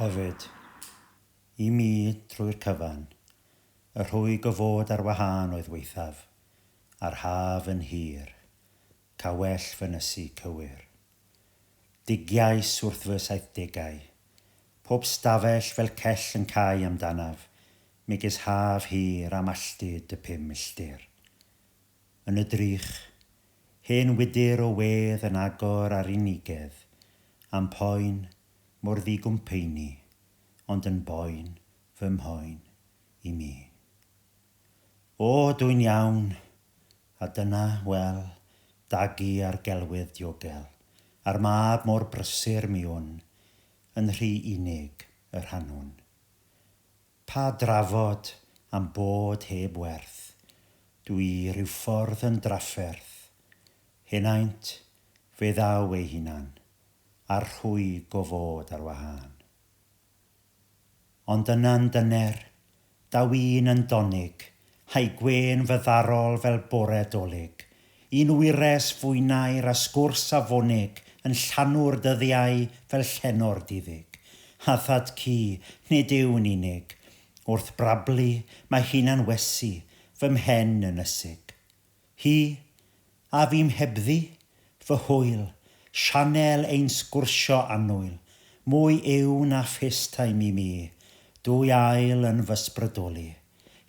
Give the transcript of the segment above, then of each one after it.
Hefyd, i mi trwy'r cyfan, y rhwy gyfod ar wahân oedd weithaf, a'r haf yn hir, cawell fy nysu cywir. Digiais wrth fy 70au, pob stafell fel cell yn cau amdanaf, megis haf hir am alltid y 5 milltir. Yn y drych, hen wydyr o wedd yn agor ar unigedd, am poen mor ddigwmpeini, ond yn boen fy mhoen i mi. O, dwi'n iawn, a dyna, wel, dagu ar gelwydd diogel, a'r mab mor brysur mi wn, yn rhy unig yr hanwn. Pa drafod am bod heb werth, dwi rhyw ffordd yn drafferth, henaint fe ddaw ei hunan, a'r rhwy gofod ar wahân. Ond yna'n dyner, daw un yn donig, ha'i gwen fyddarol fel bore dolyg, un wyres fwynair a sgwrs afonig yn llanw'r dyddiau fel llenor diddig. Hathad ci, nid yw'n unig, wrth brablu mae hi'n anwesu, fy mhen yn ysig. Hi, a fi'm hebddi, fy hwyl, Sianel ein sgwrsio annwyl, mwy yw na ffestime i mi, dwy ail yn fy sbrydoli.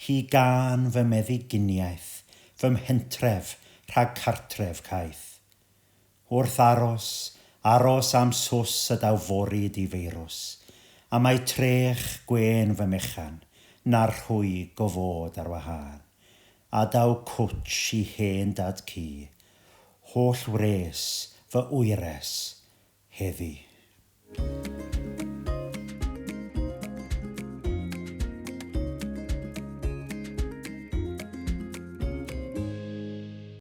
Hi gan fy meddyginiaeth, fy mhentref rhag cartref caeth. Wrth aros am sws y daw fori di feirws, a mae trech gwen fy mechan, na'r rhwy gofod ar wahân. A daw cwtch i hen dad ci, holl wres fy wyres heddi.